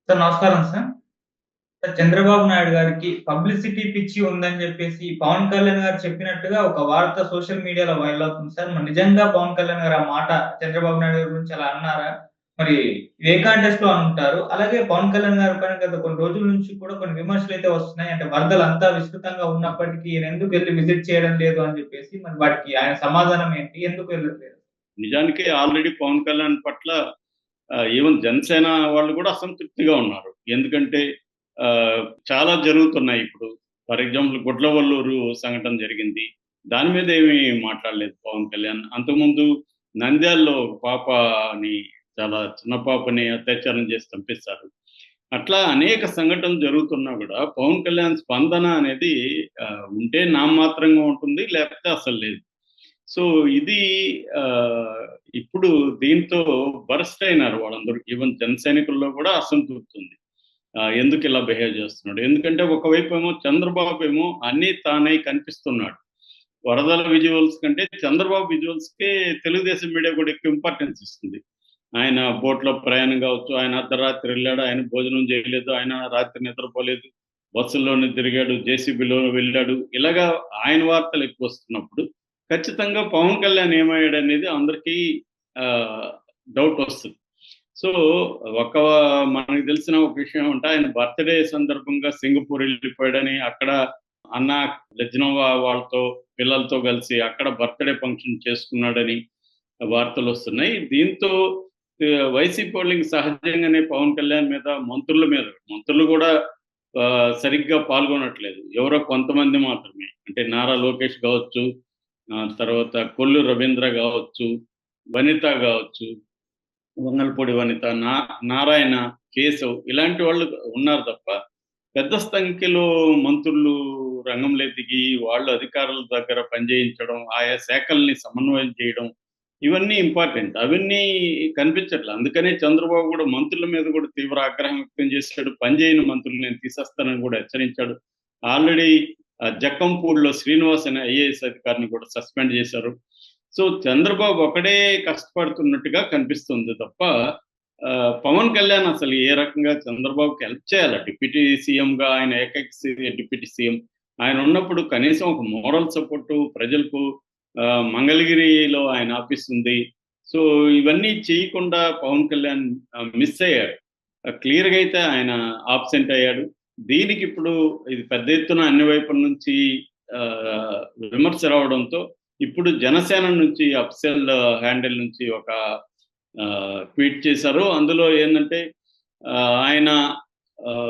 Sir నమస్కారం sir. Sir Chandrababu Naidu గారికి publicity పిచ్చి ఉందని జెప్పేసి పవన్ కళ్యాణ్ గారు చెప్పినట్టుగా ఒక వార్త సోషల్ మీడియాలో వైరల్ అవుతుంది సార్. మరి నిజంగా పవన్ కళ్యాణ్ గారు ఆ మాట చంద్రబాబు నాయుడు గారి గురించి అలా అన్నారా? మరి ఏ కాంటెక్స్ట్‌లో అనుంటారు? అలాగే పవన్ కళ్యాణ్ గారి పైన గత కొన్ని రోజుల నుంచి కూడా కొన్ని విమర్శలైతే వస్తున్నాయి. అంటే వరదలంతా విస్తృతంగా ఉన్నప్పటికీ ఈయనెందుకు ఎళ్లి విజిట్ చేయడం లేదు అని జెప్పేసి మరి వాటికి ఆయన సమాధానం ఏంటి? ఎందుకు వెళ్ళట్లేదు? నిజానికి ఆల్రెడీ పవన్ కళ్యాణ్ పట్ల ఈవెన్ జనసేన వాళ్ళు కూడా అసంతృప్తిగా ఉన్నారు. ఎందుకంటే చాలా జరుగుతున్నాయి ఇప్పుడు. ఫర్ ఎగ్జాంపుల్ గుడ్లవల్లూరు సంఘటన జరిగింది. దాని మీద ఏమీ మాట్లాడలేదు పవన్ కళ్యాణ్. అంతకుముందు నంద్యాలలో ఒక పాపని చాలా చిన్న పాపని అత్యాచారం చేసి చంపేశారు. అట్లా అనేక సంఘటనలు జరుగుతున్నా గూడా పవన్ కళ్యాణ్ స్పందన అనేది ఉంటే నామమాత్రంగా ఉంటుంది. లేకపోతే అసలు లేదు. సో, ఇది ఇప్పుడు దీంతో బరస్ట్ అయినారు వాళ్ళందరూ. ఈవెన్ జన సైనికుల్లో కూడా అసంతృప్తి ఉంది. ఎందుకిలా బిహేవ్ చేస్తున్నాడు? ఎందుకంటే ఒకవైపేమో చంద్రబాబేమో అన్నీ తానై కనిపిస్తున్నాడు. వరదల విజువల్స్ కంటే చంద్రబాబు విజువల్స్‌కే తెలుగుదేశం మీడియా కూడా ఎక్కువ ఇంపార్టెన్స్ ఇస్తుంది. ఆయన బోట్‌లో ప్రయాణం కావచ్చు, ఆయన అర్ధరాత్రి ఎళ్ళాడు, ఆయన భోజనం చేయలేదు, ఆయన రాత్రి నిద్రపోలేదు, బస్సుల్లోనే తిరిగాడు, జేసీబీలో వెళ్ళాడు. ఇలాగా ఆయన వార్తలు ఎక్కువొస్తున్నప్పుడు ఖచ్చితంగా పవన్ కళ్యాణ్ ఏమయ్యాడనేది అందరికీ ఆహ్, డౌటొస్తది. సో, ఒక మనకు తెలిసిన ఒక విషయం అంటే ఆయన బర్త్‌డే సందర్భంగా సింగపూర్ ఎళ్ళిపోయాడని, అక్కడ అన్న లెజ్నోవా వాళ్ళతో పిల్లలతో కలిసి అక్కడ బర్త్‌డే ఫంక్షన్ చేసుకున్నాడని వార్తలొస్తున్నాయి. దీంతో వైసీపీ వోళ్ళకి సహజంగానే పవన్ కళ్యాణ్ మీద, మంత్రులు గూడా సరిగ్గా పాల్గొనట్లేదు. ఎవరో కొంతమంది మాత్రమే. అంటే నారా లోకేష్ గావచ్చు, తర్వాత కొల్లు రవీంద్ర గావచ్చు, వనిత గావచ్చు, వంగలపూడి వనిత, నారాయణ, కేశవ్ ఇలాంటి వాళ్ళు ఉన్నారు తప్ప, పెద్ద సంఖ్యలో మంత్రులు రంగంలో దిగి, వాళ్ళు అధికారుల దగ్గర పనిచేయించడం, ఆయా శాఖల్ని సమన్వయం చేయడం, ఇవన్నీ ఇంపార్టెంట్. అవన్నీ కనిపించట్ల. అందుకనే చంద్రబాబు గూడా మంత్రుల మీద గూడా తీవ్ర ఆగ్రహం వ్యక్తం చేశాడు. పని చేయని మంత్రులు నేను తీసేస్తానని గూడా హెచ్చరించాడు. ఆల్రెడీ జక్కంపూడిలో శ్రీనివాస్ అనే ఐఏఎస్ అధికారిని కూడా సస్పెండ్ చేశారు. సో, చంద్రబాబు ఒకడే కష్టపడుతున్నట్టుగా కనిపిస్తుంది తప్ప, పవన్ కళ్యాణ్ అసలు ఏ రకంగా చంద్రబాబుకి హెల్ప్ చేయాల? డిప్యూటీ సీఎంగా ఆయన ఏకైక డిప్యూటీ సీఎం. ఆయన ఉన్నప్పుడు కనీసం ఒక మోరల్ సపోర్టు ప్రజలకు మంగళగిరిలో ఆయన ఆఫీస్ ఉంది. సో, ఇవన్నీ చేయకుండా పవన్ కళ్యాణ్ మిస్ అయ్యాడు. క్లియర్‌గా అయితే ఆయన అబ్సెంట్ అయ్యాడు. దీనికిప్పుడు ఇది పెద్ద ఎత్తున అన్ని వైపుల నుంచి ఆహ్, విమర్శ రావడంతో ఇప్పుడు జనసేన నుంచి అఫ్సల్ హ్యాండిల్ నుంచి ఒక ట్వీట్ చేశారు. అందులో ఏందంటే ఆయన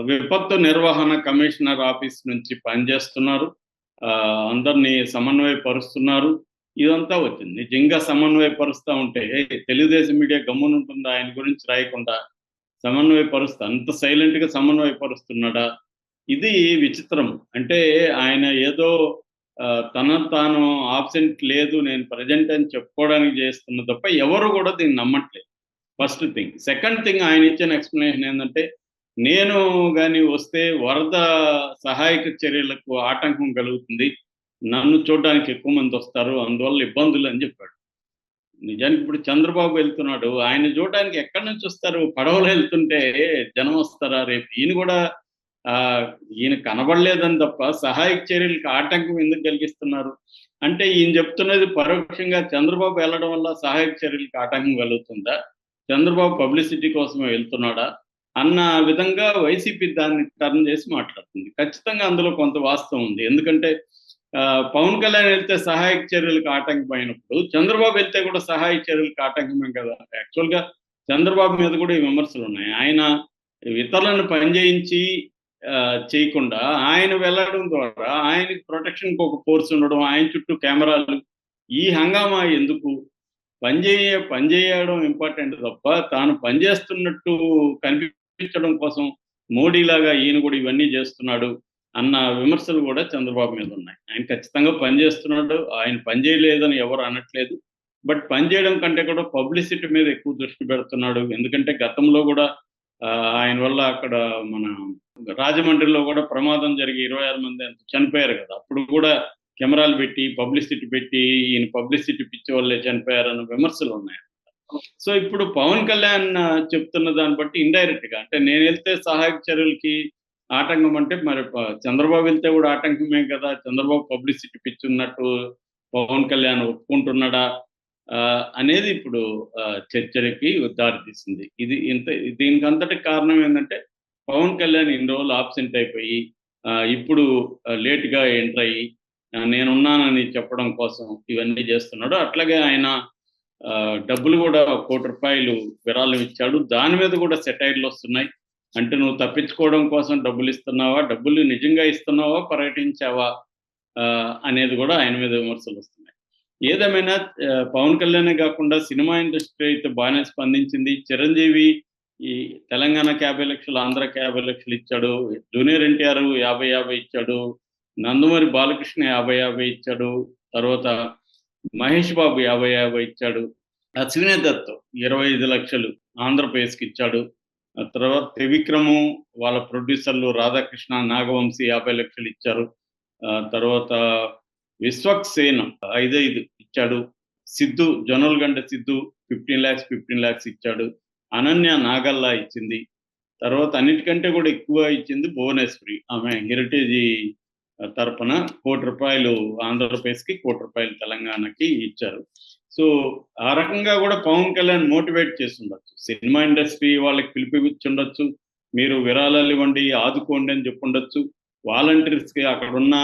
విపత్తు నిర్వహణ కమిషనర్ ఆఫీస్ నుంచి పనిచేస్తున్నారు. అందరిని సమన్వయపరుస్తున్నారు. ఇదంతా వచ్చింది. నిజంగా సమన్వయపరుస్తా ఉంటే తెలుగుదేశం మీడియా గమ్మునుంటుందా? ఆయన గురించి రాయకుండా అంత సైలెంట్‌గా సమన్వయపరుస్తున్నాడా? ఇది విచిత్రం. అంటే ఆయన ఏదో తనను తాను ఆబ్సెంట్ లేదు, నేను ప్రెజెంట్ అని చెప్పుకోవడానికి చేస్తున్న తప్ప ఎవరు కూడా దీన్ని నమ్మట్లేదు. First thing. సెకండ్ థింగ్ ఆయన ఇచ్చిన ఎక్స్‌ప్లనేషన్ ఏందంటే, నేను గాని వస్తే వరద సహాయక చర్యలకు ఆటంకం కలుగుతుంది. నన్ను చూడడానికి ఎక్కువ మందొస్తారు. అందువల్ల ఇబ్బందులు అని చెప్పాడు. నిజానికి ఇప్పుడు చంద్రబాబు వెళ్తున్నాడు. ఆయన్ని చూడడానికి ఎక్కడి నుంచొస్తారు? పడవలో ఎళ్తుంటే జనం వస్తారా రేపు? ఈయన గూడా ఆహ్, ఈయన కనబడలేదని తప్ప సహాయక చర్యలకి ఆటంకం ఎందుకు కలిగిస్తున్నారు? అంటే ఈయన చెప్తున్నది పరోక్షంగా చంద్రబాబు వెళ్ళడం వల్ల సహాయక చర్యలకి ఆటంకం కలుగుతుందా? చంద్రబాబు పబ్లిసిటీ కోసమే వెళ్తున్నాడా? అన్న విధంగా వైసీపీ దాన్ని టర్న్ చేసి మాట్లాడుతుంది. ఖచ్చితంగా అందులో కొంత వాస్తవం ఉంది. ఎందుకంటే పవన్ కళ్యాణ్ వెళ్తే సహాయక చర్యలకు ఆటంకమైనప్పుడు, చంద్రబాబు వెళ్తే కూడా సహాయక చర్యలకు ఆటంకమే కదా! యాక్చువల్‌గా చంద్రబాబు మీద కూడా ఈ విమర్శలున్నాయి. ఆయన ఇతరులను పని చేయించి చేయకుండా ఆయన వెళ్ళడం ద్వారా ఆయనకి ప్రొటెక్షన్‌కి ఒక ఫోర్స్ ఉండడం, ఆయన చుట్టూ కెమెరాలు, ఈ హంగామా ఎందుకు? పని చేయడం ఇంపార్టెంట్ తప్ప, తాను పని చేస్తున్నట్టు కనిపించడం కోసం మోడీలాగా ఈయన కూడా ఇవన్నీ చేస్తున్నాడు అన్న విమర్శలు కూడా చంద్రబాబు మీద ఉన్నాయి. ఆయన ఖచ్చితంగా పని చేస్తున్నాడు. ఆయన పని చేయలేదని ఎవరు అనట్లేదు. బట్ పని చేయడం కంటే కూడా పబ్లిసిటీ మీద ఎక్కువ దృష్టి పెడుతున్నాడు. ఎందుకంటే గతంలో కూడా ఆయన వల్ల అక్కడ మన రాజమండ్రిలో కూడా ప్రమాదం జరిగి 26 మంది ఎంతో చనిపోయారు కదా! అప్పుడు కూడా కెమెరాలు పెట్టి, పబ్లిసిటీ పెట్టి, ఈయన పబ్లిసిటీ పిచ్చి వల్లే చనిపోయారన్న విమర్శలున్నాయి. సో ఇప్పుడు పవన్ కళ్యాణ్ చెప్తున్న దాన్ని బట్టి ఇండైరెక్ట్ గా అంటే నేను వెళ్తే సహాయక చర్యలకి ఆటంకం అంటే మరి చంద్రబాబు వెళ్తే కూడా ఆటంకమే కదా, చంద్రబాబు పబ్లిసిటీ పిచ్చున్నట్టు పవన్ కళ్యాణ్ ఒప్పుకుంటున్నాడా అనేది ఇప్పుడు చర్చలకి దారితీసింది. ఇది ఇంత దీనికి అంతటి కారణం ఏంటంటే పవన్ కళ్యాణ్ ఇన్ని రోజులు ఆబ్సెంట్ అయిపోయి ఇప్పుడు లేట్‌గా ఎంటర్ అయ్యి నేనున్నానని చెప్పడం కోసం ఇవన్నీ చేస్తున్నాడు. అట్లాగే ఆయన డబ్బులు కూడా రూ. 1,00,00,000 విరాళం ఇచ్చాడు. దాని మీద కూడా సెటైర్‌లొస్తున్నాయి. అంటే నువ్వు తప్పించుకోవడం కోసం డబ్బులిస్తున్నావా? డబ్బులు నిజంగా ఇస్తున్నావా? పర్యటించావా? అనేది కూడా ఆయన మీద విమర్శలొస్తున్నాయి. ఏదేమైనా పవన్ కళ్యాణే గాకుండా సినిమా ఇండస్ట్రీ అయితే బానే స్పందించింది. చిరంజీవి ఈ తెలంగాణకి 50,00,000, ఆంధ్రాకి 50,00,000 ఇచ్చాడు. జూనియర్ ఎన్టీఆర్ 50,50 ఇచ్చాడు. నందమూరి బాలకృష్ణ 50,50 ఇచ్చాడు. తర్వాత మహేష్ బాబు 50,50 ఇచ్చాడు. అశ్విని దత్ 25,00,000 ఆంధ్రప్రదేశ్‌కి ఇచ్చాడు. ఆ తర్వాత త్రివిక్రము వాళ్ళ ప్రొడ్యూసర్లు రాధాకృష్ణ, నాగవంశీ 50,00,000 ఇచ్చారు. తర్వాత విశ్వక్సేన్ 5 ఇచ్చాడు. సిద్ధు జొన్నలగడ్డ సిద్ధు 15,00,000 ఇచ్చాడు. అనన్య నాగల్లా ఇచ్చింది. తర్వాత అన్నిటికంటే కూడా ఎక్కువ ఇచ్చింది భువనేశ్వరి. ఆమె హెరిటేజీ తరపున రూ. 1,00,00,000 ఆంధ్రప్రదేశ్‌కి, రూ. 1,00,00,000 తెలంగాణకి ఇచ్చారు. సో, ఆ రకంగా కూడా పవన్ కళ్యాణ్ మోటివేట్ చేసుండొచ్చు. సినిమా ఇండస్ట్రీ వాళ్ళకి పిలిపిచ్చుండొచ్చు. మీరు విరాళాలివ్వండి, ఆదుకోండి అని చెప్పుండొచ్చు. వాలంటీర్స్‌కి అక్కడున్న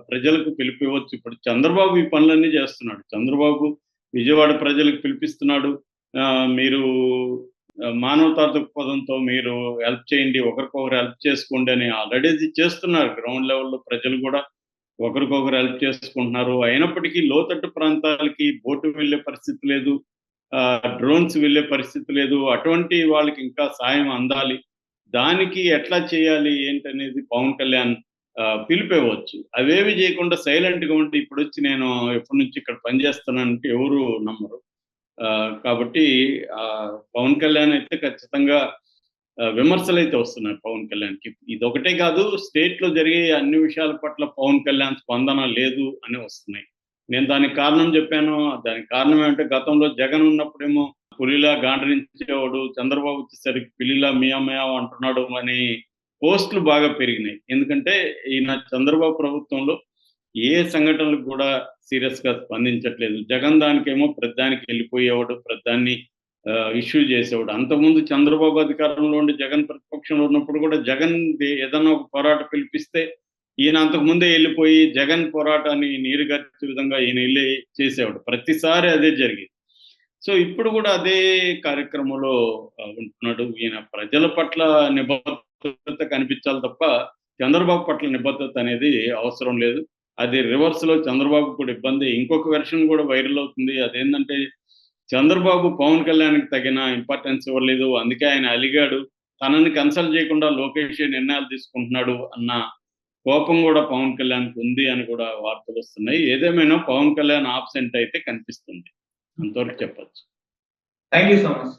ప్రజలకు పిలుపివ్వచ్చు. ఇప్పుడు చంద్రబాబు ఈ పనులన్నీ చేస్తున్నాడు. చంద్రబాబు విజయవాడ ప్రజలకు పిలిపిస్తున్నాడు. మీరు మానవతా దృక్పథంతో మీరు హెల్ప్ చేయండి, ఒకరికొకరు హెల్ప్ చేసుకోండి అని ఆల్రెడీ ఇది చేస్తున్నారు. గ్రౌండ్ లెవెల్‌లో ప్రజలు కూడా ఒకరికొకరు హెల్ప్ చేసుకుంటున్నారు. అయినప్పటికీ లోతట్టు ప్రాంతాలకి బోటు వెళ్ళే పరిస్థితి లేదు. డ్రోన్స్ వెళ్ళే పరిస్థితి లేదు. అటువంటి వాళ్ళకి ఇంకా సాయం అందాలి. దానికి ఎట్లా చేయాలి ఏంటనేది పవన్ కళ్యాణ్ పిలిపివ్వచ్చు. అవేవి చేయకుండా సైలెంట్‌గా ఉండి ఇప్పుడొచ్చి నేను ఎప్పటి నుంచి ఇక్కడ పనిచేస్తున్నానంటే ఎవరు నమ్మరు. కాబట్టి పవన్ కళ్యాణ్ అయితే ఖచ్చితంగా విమర్శలైతే వస్తున్నాయి పవన్ కళ్యాణ్‌కి. ఇదొకటే కాదు, స్టేట్‌లో జరిగే అన్ని విషయాల పట్ల పవన్ కళ్యాణ్ స్పందన లేదు అని వస్తున్నాయి. నేను దానికి కారణం చెప్పాను. దానికి కారణం ఏమంటే గతంలో జగన్ ఉన్నప్పుడేమో పులిలా గాండ్రించేవాడు, చంద్రబాబు వచ్చేసరికి పిల్లిలా మియావ్ మియావ్ అంటున్నాడు అని పోస్టులు బాగా పెరిగినాయి. ఎందుకంటే ఈయన చంద్రబాబు ప్రభుత్వంలో ఏ సంఘటనలకు కూడా సీరియస్‌గా స్పందించట్లేదు. జగన్ దానికేమో ప్రతిదానికి వెళ్ళిపోయేవాడు, ప్రతిదాన్ని ఇష్యూ చేసేవాడు. అంతకుముందు చంద్రబాబు అధికారంలో ఉండి జగన్ ప్రతిపక్షంలో ఉన్నప్పుడు కూడా జగన్ ఏదన్నా ఒక పోరాటం పిలిపిస్తే ఈయన అంతకుముందే వెళ్ళిపోయి జగన్ పోరాటాన్ని నీరుగార్చే విధంగా ఈయన వెళ్ళి చేసేవాడు. ప్రతిసారి అదే జరిగేది. సో ఇప్పుడు కూడా అదే కార్యక్రమంలో ఉంటున్నాడు. ఈయన ప్రజల పట్ల నిబద్ధత కనిపించాలి తప్ప చంద్రబాబు పట్ల నిబద్ధత అనేది అవసరం లేదు. అది రివర్స్‌లో చంద్రబాబుకి కూడా ఇబ్బంది. ఇంకొక వెర్షన్ కూడా వైరల్ అవుతుంది. అదేంటంటే చంద్రబాబు పవన్ కళ్యాణ్‌కి తగిన ఇంపార్టెన్స్ ఇవ్వలేదు. అందుకే ఆయన అలిగాడు. తనని కన్సల్ట్ చేయకుండా లోకేషే నిర్ణయాలు తీసుకుంటున్నాడు అన్న కోపం కూడా పవన్ కళ్యాణ్‌కి ఉంది అని కూడా వార్తలొస్తున్నాయి. ఏదేమైనా పవన్ కళ్యాణ్ ఆబ్సెంట్ అయితే కనిపిస్తుంది. అంతవరకు చెప్పొచ్చు. Thank you so much.